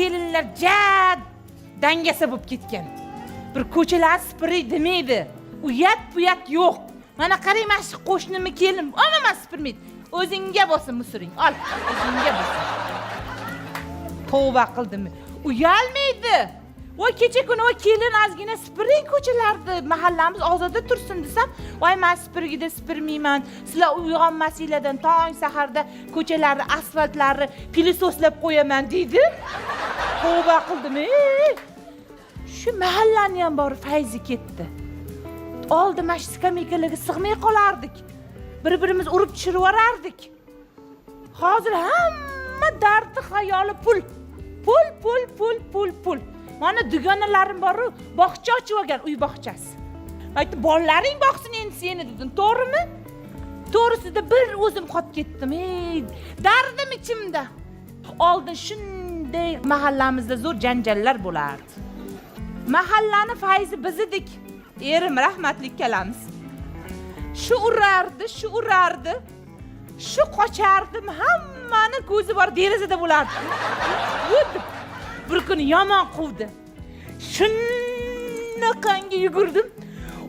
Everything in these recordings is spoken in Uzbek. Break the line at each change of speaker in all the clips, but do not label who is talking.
kelinlar dangasa bo'lib ketgan. Bir ko'chalar sipiriy demaydi. Uyat buyat yo'q. Mana qarang, mana shu qo'shnimni kelin, umuman sipirmaydi. O'zingga bo'lsin musuring. Ol, o'zingga bo'lsin. Tavba qildimmi? Uyalmaydi. Voy kecha kuni voy kelin ozgina sipiring ko'chalarni, mahallamiz ozoda tursin desam, voy men sipirgida sipirmayman. Sizlar uyg'onmasinglardan tong saharda ko'chalarni, asfaltlarni pilisoslab qo'yaman deydi. Tavba qildim. Shu mahallani ham bor fayzi ketdi. Oldi mana shu skameykalarga sig'may qolardik. Bir-birimiz urib tushirib yorardik. Hozir hamma dardi xayoli pul. Pul. Mana dugonalarim bor, bog'cha ochib olgan, uy bog'chasi. Aytdim, bolalaring boqsin endi seni dedim, to'g'rimi? To'g'risida bir o'zim qotib ketdim. Dardim ichimda. Oldin shunday mahallamizda zo'r janjallar bo'lardi. Mahallani fayzi biz edik. Erim rahmatli kalamiz. Shu urardi. Shu qochardim, hammani ko'zi bor derazada bo'lardi. Bir kuni yomon quvdi. Shunaqangi yugurdim.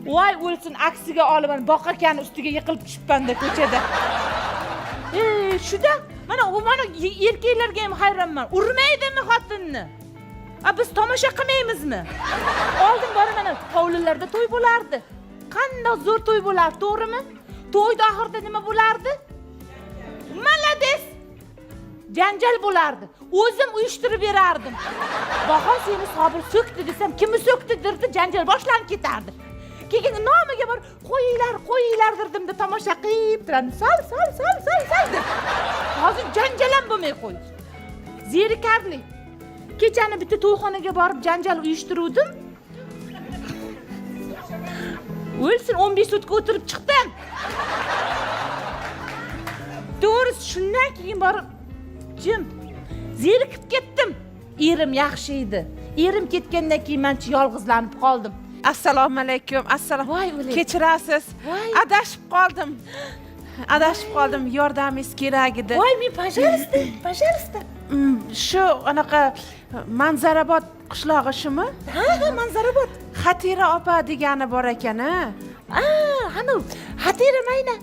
Voy o'lsin, aksiga olaman, boqakani ustiga yiqilib tushibman-da ko'chada. Shuda mana erkaklarga ham hayronman. Urmaydimi xotinni? Biz tomosha qilmaymizmi? Oldin bor mana hovlilarda to'y bo'lardi. Qanday zo'r to'y bo'lardi, to'g'rimi? To'yda oxirida nima bo'lardi? Malades! Janjal bo'lardi. O'zim uyushtirib berardim. Baho seni Sobir so'kdi desam, kimni so'kdi derdi, janjal boshlanib ketardi. Keyin nomiga bor, qo'yinglar dedim-da, tomosha qilib turadi. Sol deb. Hozir janjal ham bo'lmay qo'ydi. Zerikarli. Kechani bitta to'yxonaga borib janjal uyushtiruvdim. O'lsin, 15 sutka o'tirib chiqdim. To'g'risi shundan keyin borib jim zerikib ketdim. Erim yaxshi edi. Erim ketgandan keyin men yolg'izlanib qoldim.
Assalomu alaykum. Assalomu.
Voy o'lik.
Kechirasiz. Adashib qoldim. Yordamingiz kerak edi.
Voy, men пожалуйста.
Shu anaqa Manzarabod qishlog'i shumi?
Ha, Manzarabod.
Xatira opa degani bor ekan-a.
Hanu, Xatira Mayna.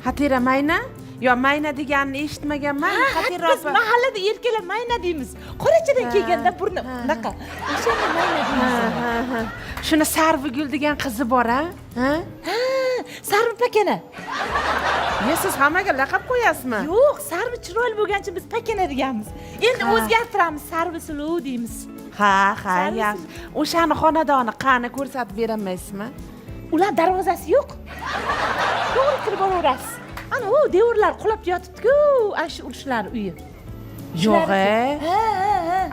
Xatira Mayna? Yo, Mayna deganini eshitmaganman.
Xatira opa. Biz mahallada erkaklar Mayna deymiz. Qorachadan kelganda burni unaqa. O'shani Mayna deymiz.
Shuni Sarvigul degan qizi bor-a? Ha?
Sarvi pakana.
Siz hammaga laqab qo'yasizmi?
Yo'q, Sarvi chiroyli bo'lgancha biz pakana deganmiz. Endi o'zgartiramiz, Sarvi suluv deymiz.
Ha, yaxshi. O'shani xonadoni qani ko'rsatib beramaysizmi?
Ular darvozasi yo'q. To'g'ri kirib boraverasiz. Ana u devorlar qulab yotibdi-ku, ana shu urushlar uyi.
Yo'q-e.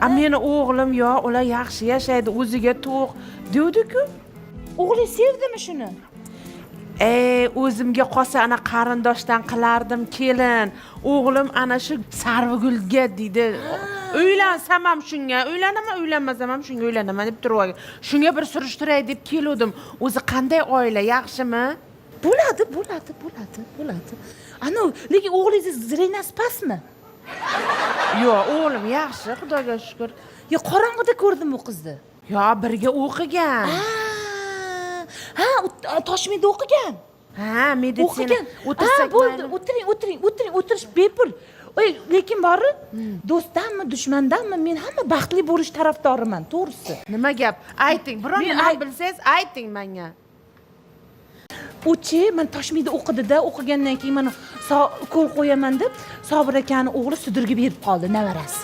Ha. Meni o'g'lim ular yaxshi yashaydi, o'ziga to'q devdi-ku.
O'g'li sevdimi shuni?
O'zimga qolsa ana qarindoshdan qilardim kelin. O'g'lim ana shu Sarvigulga deydi. Uylansam ham shunga, uylanmasam ham shunga uylanaman deb turib olgan. Shunga bir surishtiray deb keldim. O'zi qanday oila, yaxshimi?
Bo'ladi. Ana, lekin o'g'lingiz zrenasi pastmi?
Yo'q, o'g'lim yaxshi, Xudoga shukr.
Yo, qorong'ida ko'rdim u qizni.
Yo, birga o'qigan.
Ha, Toshkentda o'qigan.
Ha, meditsina.
O'tirsak bo'ldi. O'tirish bepul. Lekin bori, do'stdanmi, dushmandanmi, men hamma baxtli bo'lish tarafdoriman, to'g'risi.
Nima gap? Ayting, biror nima bilsangiz ayting menga.
Uchi, men Toshkentda o'qidida, o'qigandan keyin men ukol qo'yaman deb Sobir akani o'g'li sudirga berib qoldi, nevarasi.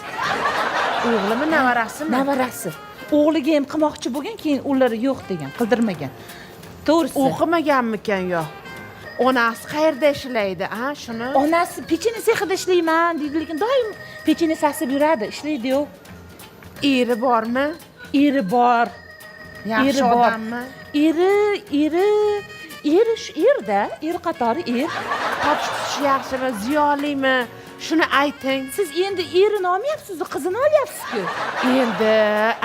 O'g'limi, nevarasimi?
Nevarasi. O'g'liga ham qilmoqchi bo'lgan, keyin ular yo'q degan, qildirmagan. To'g'risi.
O'qimaganmikan yo? Onasi qayerda ishlaydi, shuni?
Onasi pechene sexida ishlayman deydi, lekin doim pechene sasib yuradi, ishlaydi-yu.
Eri bormi?
Eri bor.
Yaxshi odammi?
Eri shu erda, qatori er.
Topshirish yaxshimi, ziyolimi? Shuni ayting.
Siz endi erini olmayapsiz, qizini olyapsiz-ku.
Endi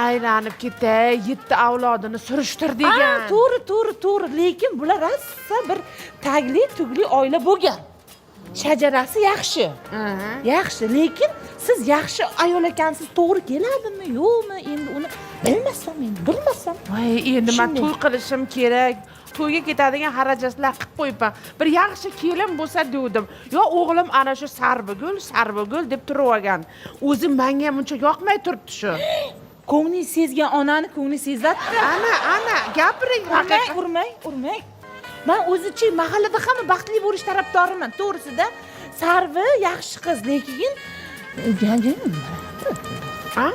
aylanib ketay, 7 avlodini surishtir degan.
To'g'ri, lekin bular rosa bir tagli, tugli oila bo'lgan. Shajarasi yaxshi. Yaxshi, lekin siz yaxshi ayol ekansiz, to'g'ri keladimi, yo'qmi? Endi uni bilmasam, men bilmasam.
Voy, endi men
Shunday.
to'y qilishim kerak. To'yga ketadigan xarajatlar qilib qo'yibman. Bir yaxshi kelin bo'lsa dedim. Yo, o'g'lim ana shu Sarvigul deb turib olgan. O'zi menga muncha yoqmay turibdi shu.
Ko'ngling sezgan onani ko'ngli sezadi.
Ana, gapiring.
Urmang. Men o'zichi mahallada hamma baxtli bo'lish tarafdoriman. To'g'risida Sarvi yaxshi qiz, lekin
Ha?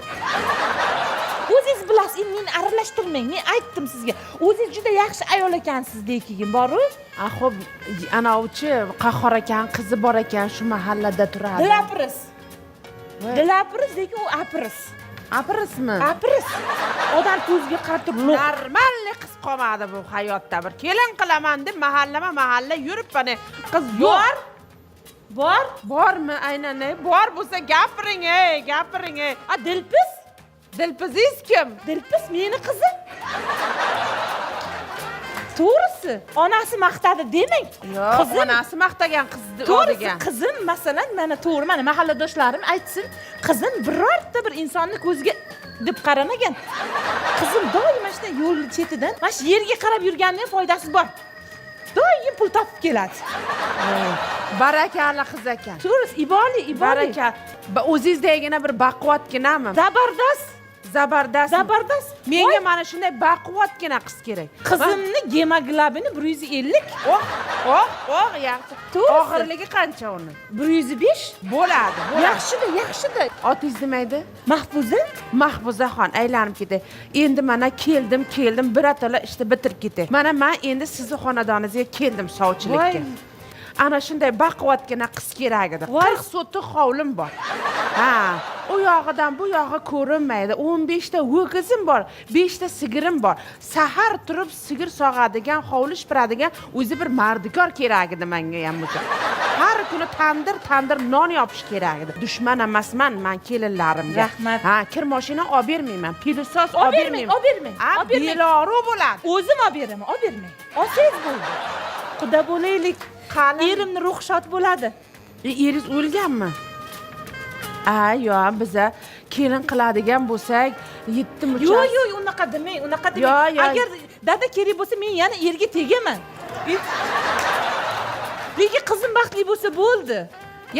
o'zingiz bilasiz, meni aralashtirmang. Men aytdim sizga. O'zingiz juda yaxshi ayol ekansiz, lekin boru.
Xo'p, anavchi Qahhor ekan, qizi bor ekan, shu mahallada turadi.
Dilapris, lekin u apris.
Aprismi?
Apris. Odam ko'ziga qarab
Normalniy qiz qolmadi bu hayotda. Bir kelin qilaman deb mahalla yuribman. Qiz yo'q. Bormi? Aynan, bor bo'lsa gapiring, gapiring.
A, Dilpiz?
Dilpizingiz kim?
Dilpiz meni qizim. To'g'risi, onasi maqtadi demang.
Yo'q, onasi maqtagan qizni
To'g'risi, qizim masalan, mana mahalladoshlarim aytsin, qizim birorta bir insonni ko'ziga deb qaramagan. Qizim doim mana shunday yo'l chetidan, mana shu yerga qarab yurganining foydasi bor. Doim pul topib keladi.
Barakalla qiz ekan.
To'g'risi, iboli.
Barakalla. O'zingizdagina bir baquvvatginami? Zabardast. Menga mana shunday baquvvatgina qiz kerak.
Qizimni gemoglobini 150.
Oh, yaxshi. Og'irligi qancha uni?
105.
Bo'ladi.
Yaxshida.
Otingiz nima edi?
Mahfuzaxon.
Aylanib ketay. Endi mana keldim, birato'la ishni bitirib ketay. Mana men endi sizni xonadoningizga keldim sovchilikka. Ana shunday baquvvatgina qiz kerak edi. 40 so'tlik hovlim bor. Ha, u yog'idan bu yog'i ko'rinmaydi. 15 ta ho'kizim bor, 5 ta sigirim bor. Sahar turib sigir sog'adigan, hovli shipiradigan o'zi bir mardikor kerak edi menga ham o'zi. Har kuni tandir non yopish kerak edi. Dushman emasman men kelinlarimga.
Rahmat.
Ha, kir mashina olib bermayman, pilosos olib bermayman.
Olib bermang.
Beloru bo'ladi.
O'zim olib beraman, Olsangiz bo'ldi. Xudo bo'laylik. Erimni ruxshat bo'ladi.
Eringiz o'lganmi? Yo'q, biza kelin qiladigan bo'lsak, 7 muchas.
Yo'q, unaqa demang.
Yo'q.
Agar dada kerak bo'lsa, men yana erga tegaman. Lekin qizim baxtli bo'lsa bo'ldi.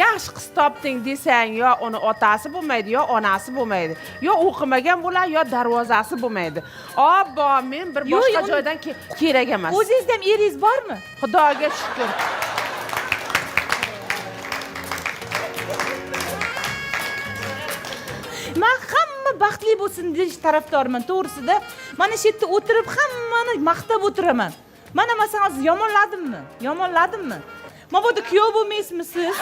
Yaxshi qiz topding desang, yo uni otasi bo'lmaydi, yo onasi bo'lmaydi. Yo o'qimagan bo'lar, yo darvozasi bo'lmaydi. Obbo, men bir boshqa joydan kerak emas.
O'zingizda ham eringiz bormi?
Xudoga shukr.
Men hamma baxtli bo'lsin deyish tarafdoriman. To'g'risida, mana shu yerda o'tirib hammani maqtab o'tiraman. Mana masalan, yomonladimmi? Mabodo kuyov bo'lmaysizmi siz?